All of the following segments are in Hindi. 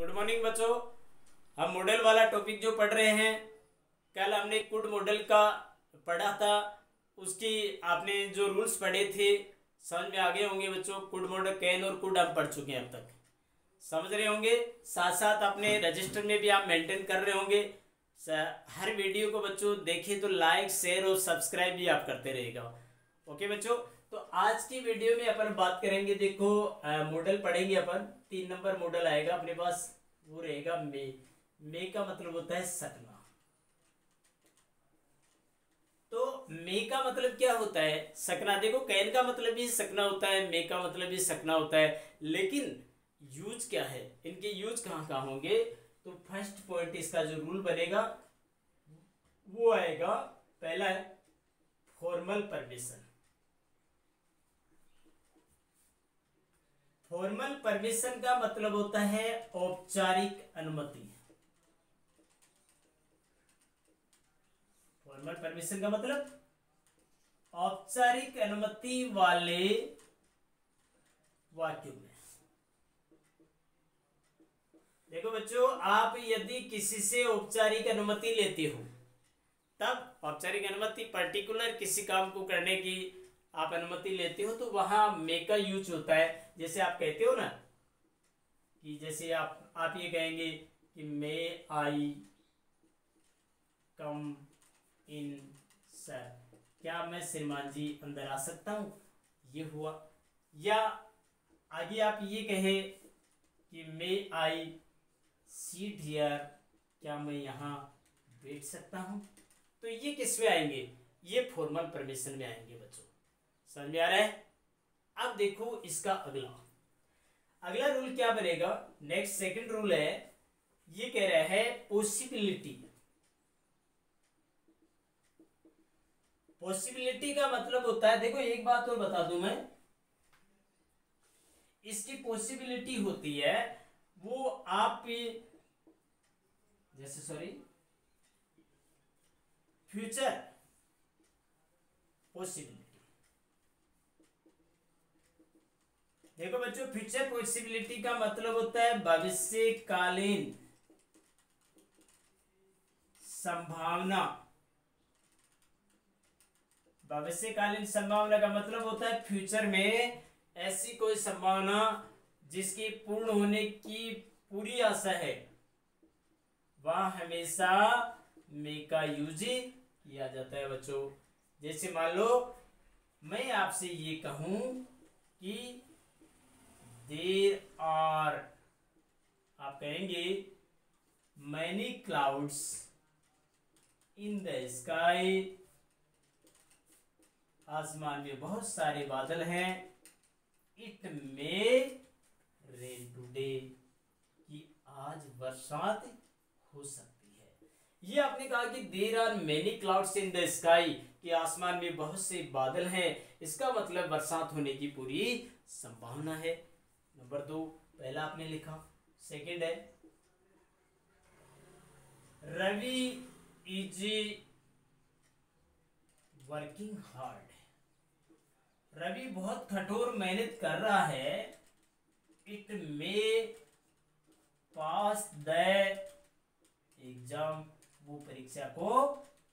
गुड मॉर्निंग बच्चों। हम मॉडल वाला टॉपिक जो पढ़ रहे हैं, कल हमने कुड मॉडल का पढ़ा था। उसकी आपने जो रूल्स पढ़े थे समझ में आ गए होंगे बच्चों। कुड मॉडल कैन और कुड हम पढ़ चुके हैं, अब तक समझ रहे होंगे। साथ साथ अपने रजिस्टर में भी आप मेंटेन कर रहे होंगे। हर वीडियो को बच्चों देखें तो लाइक शेयर और सब्सक्राइब भी आप करते रहेगा। ओके बच्चों, तो आज की वीडियो में अपन बात करेंगे। देखो मॉडल पढ़ेंगे अपन। 3 नंबर मॉडल आएगा अपने पास, वो रहेगा मे का मतलब होता है सकना। तो मे का मतलब क्या होता है? सकना। देखो कैन का मतलब भी सकना होता है, मे का मतलब भी सकना होता है, लेकिन यूज क्या है, इनके यूज कहाँ कहाँ होंगे? तो फर्स्ट पॉइंट इसका जो रूल बनेगा वो आएगा, पहला है फॉर्मल परमिशन। फॉर्मल परमिशन का मतलब होता है औपचारिक अनुमति। फॉर्मल परमिशन का मतलब औपचारिक अनुमति वाले वाक्यों में। देखो बच्चों, आप यदि किसी से औपचारिक अनुमति लेते हो, तब औपचारिक अनुमति पर्टिकुलर किसी काम को करने की आप अनुमति लेते हो, तो वहां मे का यूज होता है। जैसे आप कहते हो ना कि जैसे आप ये कहेंगे कि मे आई कम इन सर, क्या मैं श्रीमान जी अंदर आ सकता हूं, ये हुआ। या आगे आप ये कहें कि मे आई सीट हियर, क्या मैं यहां बैठ सकता हूं। तो ये किस में आएंगे? ये फॉर्मल परमिशन में आएंगे बच्चों। समझ में आ रहा है? अब देखो इसका अगला रूल क्या बनेगा। नेक्स्ट सेकंड रूल है, ये कह रहा है पॉसिबिलिटी। पॉसिबिलिटी का मतलब होता है, देखो एक बात और बता दूं मैं, इसकी पॉसिबिलिटी होती है वो आप जैसे फ्यूचर पॉसिबिलिटी। देखो बच्चों, फ्यूचर पॉसिबिलिटी का मतलब होता है भविष्यकालीन संभावना। भविष्यकालीन संभावना का मतलब होता है फ्यूचर में ऐसी कोई संभावना जिसकी पूर्ण होने की पूरी आशा है, वह हमेशा मे का यूज किया जाता है बच्चों। जैसे मान लो मैं आपसे ये कहूं कि देर आर, आप कहेंगे many clouds in the sky, आसमान में बहुत सारे बादल हैं। इट मे रेन टुडे, कि आज बरसात हो सकती है। ये आपने कहा कि there are many clouds in the sky, कि आसमान में बहुत से बादल हैं, इसका मतलब बरसात होने की पूरी संभावना है। नंबर 2 पहला आपने लिखा। सेकंड है Ravi is working hard. Ravi बहुत कठोर मेहनत कर रहा है। It may pass the exam, वो परीक्षा को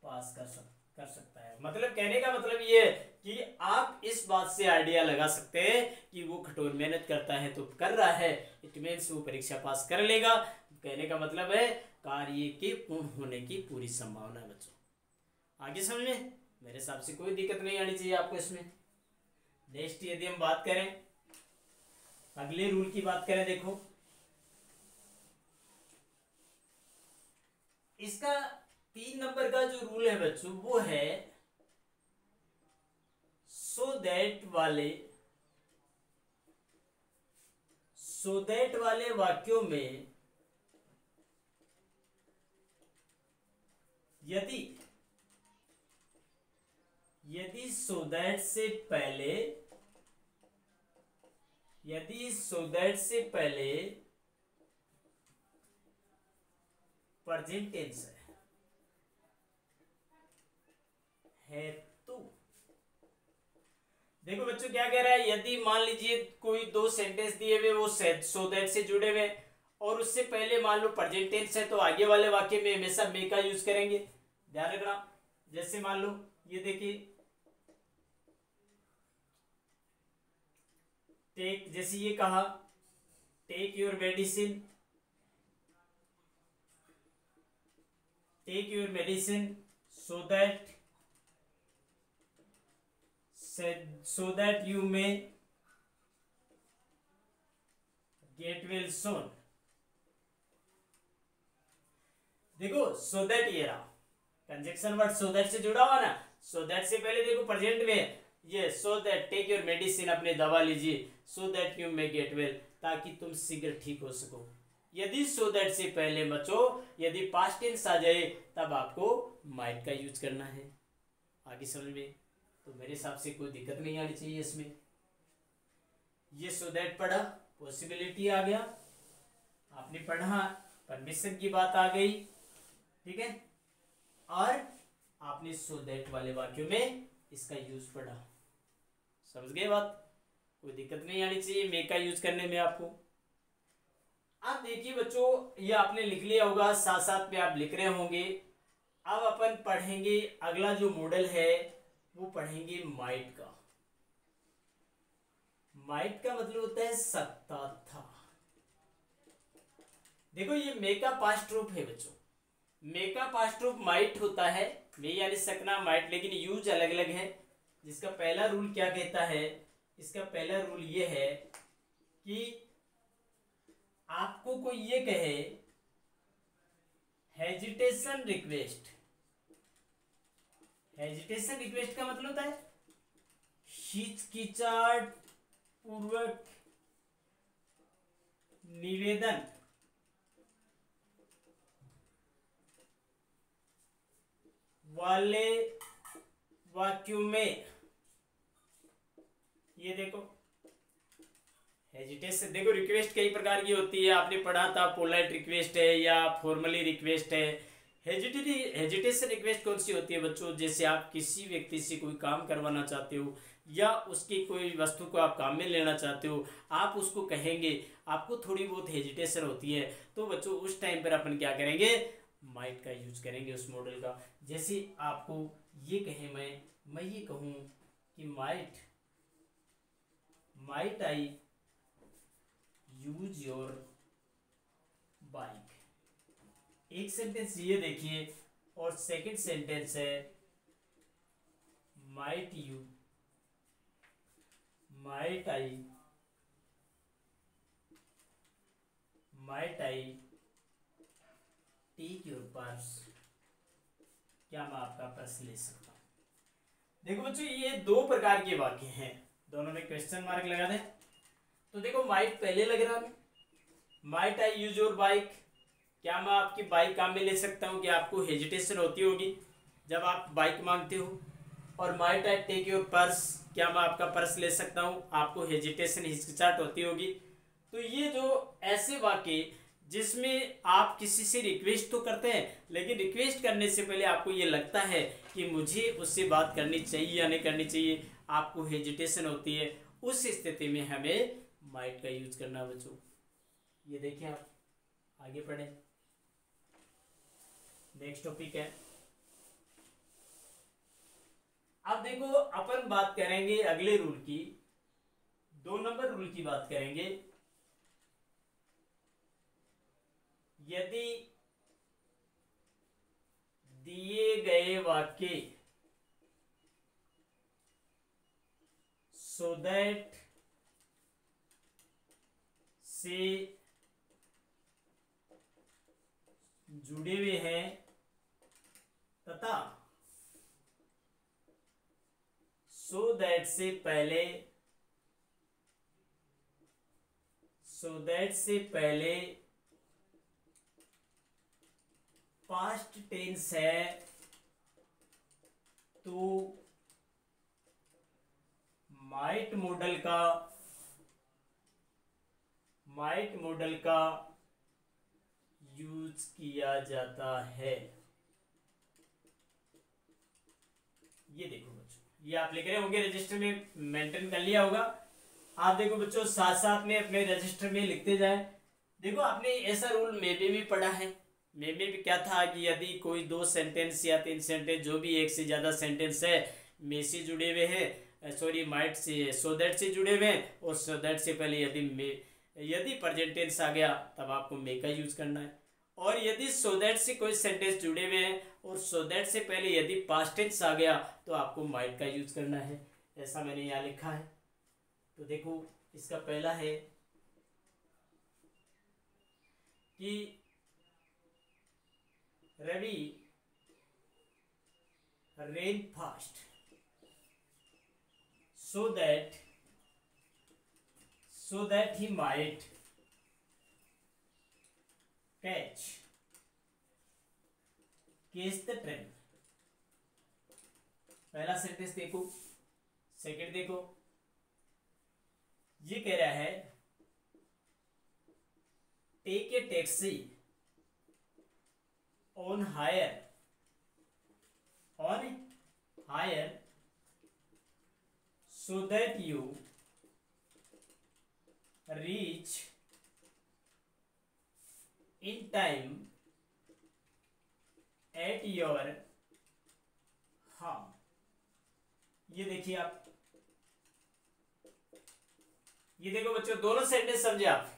पास कर सकता है। मतलब कहने का मतलब ये है कि आप इस बात से आइडिया लगा सकते हैं कि वो कठोर मेहनत करता है तो कर रहा है, इट मीन्स वो परीक्षा पास कर लेगा। कहने का मतलब है कार्य के पूर्ण होने की पूरी संभावना है बच्चों। आगे समझ में? मेरे हिसाब से कोई दिक्कत नहीं आनी चाहिए आपको इसमें। नेक्स्ट यदि हम बात करें, अगले रूल की बात करें, देखो इसका 3 नंबर का जो रूल है बच्चों, वो है सो दैट वाले वाक्यों में यदि सो दैट से पहले प्रेजेंट टेंस है तो। देखो बच्चों क्या कह रहा है, यदि मान लीजिए कोई 2 सेंटेंस दिए हुए वो सो दैट से जुड़े हुए, और उससे पहले मान लो प्रेजेंट टेंस है तो आगे वाले वाक्य में हमेशा मे का यूज करेंगे, ध्यान रखना। जैसे मान लो ये देखिए, टेक, जैसे ये कहा take your medicine, take your medicine so that you may get well soon। देखो so that ये रहा कंजक्शन वर्ड so that से जुड़ा हुआ ना, so that से पहले देखो प्रेजेंट में ये so that take your medicine, अपने दवा लीजिए, so that you may get well, ताकि तुम शीघ्र ठीक हो सको। यदि so that से पहले बच्चों यदि पास्ट टेंस आ जाए तब आपको might का यूज करना है। आगे समझ में, तो मेरे हिसाब से कोई दिक्कत नहीं आनी चाहिए इसमें। ये so that पढ़ा, पॉसिबिलिटी आ गया, आपने पढ़ा, परमिशन की बात आ गई, ठीक है, और आपने so that वाले वाक्यों में इसका यूज पढ़ा। समझ गए बात, कोई दिक्कत नहीं आनी चाहिए मे का यूज करने में आपको। अब देखिए बच्चों, ये आपने लिख लिया होगा, साथ साथ में आप लिख रहे होंगे। अब अपन पढ़ेंगे अगला जो मॉडल है वो पढ़ेंगे माइट का। माइट का मतलब होता है सकता था। देखो ये मे का पास्ट रूप है बच्चों, मे का पास्ट रूप माइट होता है, मे यानी सकना, माइट, लेकिन यूज अलग अलग है। जिसका पहला रूल क्या कहता है, इसका पहला रूल ये है कि आपको कोई ये कहे हेजिटेशन रिक्वेस्ट, हेजिटेशन रिक्वेस्ट का मतलब होता है हिचकिचाहट पूर्वक निवेदन, वाले वाक्यों में, ये देखो हेजिटेशन, देखो रिक्वेस्ट कई प्रकार की होती है, आपने पढ़ा था पोलाइट रिक्वेस्ट है या फॉर्मली रिक्वेस्ट है। हेजिटेशन रिक्वेस्ट कौन सी होती है बच्चों, जैसे आप किसी व्यक्ति से कोई काम करवाना चाहते हो या उसकी कोई वस्तु को आप काम में लेना चाहते हो, आप उसको कहेंगे, आपको थोड़ी बहुत हेजिटेशन होती है, तो बच्चों उस टाइम पर अपन क्या करेंगे, माइट का यूज करेंगे उस मॉडल का। जैसे आपको ये कहे, मैं ये कहूं कि might I use your bike, एक सेंटेंस ये देखिए, और सेकंड सेंटेंस है might I take your purse, क्या मैं आपका पर्स ले सकता हूं। देखो बच्चों ये दो प्रकार के वाक्य हैं, दोनों में क्वेश्चन मार्क लगा दें। तो देखो माइट पहले लग रहा है, might I use your bike, क्या मैं आपकी बाइक काम में ले सकता हूँ, कि आपको हेजिटेशन होती होगी जब आप बाइक मांगते हो। और might I take your purse, क्या मैं आपका पर्स ले सकता हूँ, आपको हेजिटेशन, हिचकिचाहट होती होगी। तो ये जो ऐसे वाक्य जिसमें आप किसी से रिक्वेस्ट तो करते हैं, लेकिन रिक्वेस्ट करने से पहले आपको ये लगता है कि मुझे उससे बात करनी चाहिए या नहीं करनी चाहिए, आपको हेजिटेशन होती है, उस स्थिति में हमें माइट का यूज करना बच्चों। ये देखिए आप आगे पढ़े, नेक्स्ट टॉपिक है। अब देखो अपन बात करेंगे अगले रूल की, 2 नंबर रूल की बात करेंगे। यदि दिए गए वाक्य so that से जुड़े हुए हैं तथा so that से पहले पास्ट टेंस है, तो माइट मॉडल का यूज किया जाता है। ये देखो बच्चों, ये आप लिख रहे होंगे, रजिस्टर में मेंटेन कर लिया होगा। आप देखो बच्चों, साथ साथ में अपने रजिस्टर में लिखते जाएं, देखो आपने ऐसा रूल में भी पढ़ा है। में भी क्या था कि यदि कोई 2 सेंटेंस या 3 सेंटेंस, जो भी एक से ज़्यादा सेंटेंस है में से जुड़े हुए हैं, sorry might say so that से जुड़े हुए हैं, और सो दैट से पहले यदि प्रेजेंट टेंस आ गया तब आपको मे का यूज करना है। और यदि सो दैट से कोई सेंटेंस जुड़े हुए हैं और सो दैट से पहले यदि पास्ट टेंस आ गया तो आपको माइट का यूज करना है। ऐसा मैंने यहाँ लिखा है। तो देखो इसका पहला है कि Ravi ran fast so that he might catch the train। पहला सेंटेंस देखो। सेकंड देखो, ये कह रहा है take a taxi on hire so that you reach in time at your home। ये देखिए आप, ये देखो बच्चों, दोनों सेंटेंस समझे आप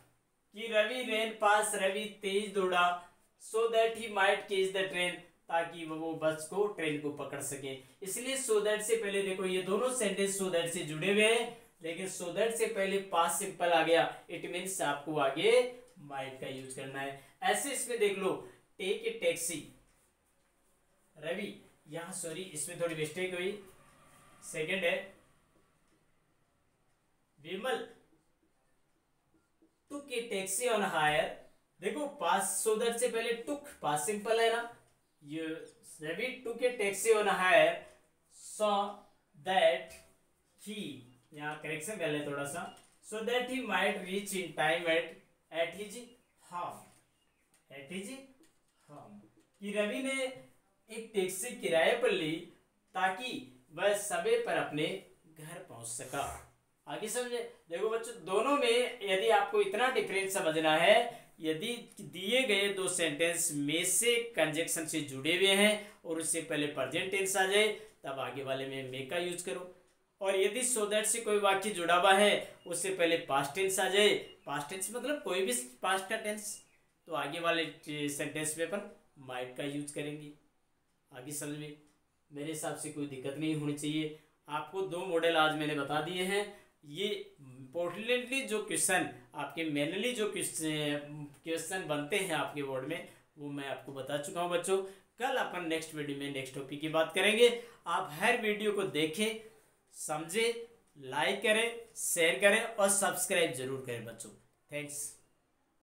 कि रवि रेन पास, रवि तेज दौड़ा, सो that he might catch the train, ताकि वो बस को, ट्रेन को पकड़ सके। इसलिए सो दैट से पहले देखो ये दोनों सेंटेंस सो दैट से जुड़े हुए हैं, लेकिन सो दैट से पहले पास्ट सिंपल आ गया, इट मीन्स आपको आगे माइट का यूज करना है। ऐसे इसमें देख लो, टेक ए टैक्सी, रवि, यहां सॉरी इसमें थोड़ी मिस्टेक हुई, सेकंड है विमल टुक ए टैक्सी ऑन हायर। देखो पास सो दैट से पहले टुक पास सिंपल है ना, ये Ravi took a taxi on hire so that he, यहाँ करेक्शन कर ले थोड़ा सा, so that he might reach in time at his home. कि रवि ने एक टैक्सी किराए पर ली ताकि वह समय पर अपने घर पहुंच सका। आगे समझे। देखो बच्चों, दोनों में यदि आपको इतना डिफरेंस समझना है, यदि दिए गए दो सेंटेंस में से कंजक्शन से जुड़े हुए हैं और उससे पहले प्रेजेंट टेंस आ जाए तब आगे वाले में मे का यूज करो, और यदि सो दैट से कोई वाक्य जुड़ा हुआ है उससे पहले पास्ट टेंस आ जाए, पास्ट टेंस मतलब कोई भी पास्ट का टेंस, तो आगे वाले सेंटेंस में अपन माइट का यूज करेंगे। आगे समझ में मेरे हिसाब से कोई दिक्कत नहीं होनी चाहिए। आपको दो मॉडल आज मैंने बता दिए हैं। ये इम्पोर्टेंटली जो क्वेश्चन आपके मेनली जो क्वेश्चन बनते हैं आपके बोर्ड में, वो मैं आपको बता चुका हूँ बच्चों। कल अपन नेक्स्ट वीडियो में नेक्स्ट टॉपिक की बात करेंगे। आप हर वीडियो को देखें, समझे, लाइक करें, शेयर करें और सब्सक्राइब जरूर करें बच्चों। थैंक्स।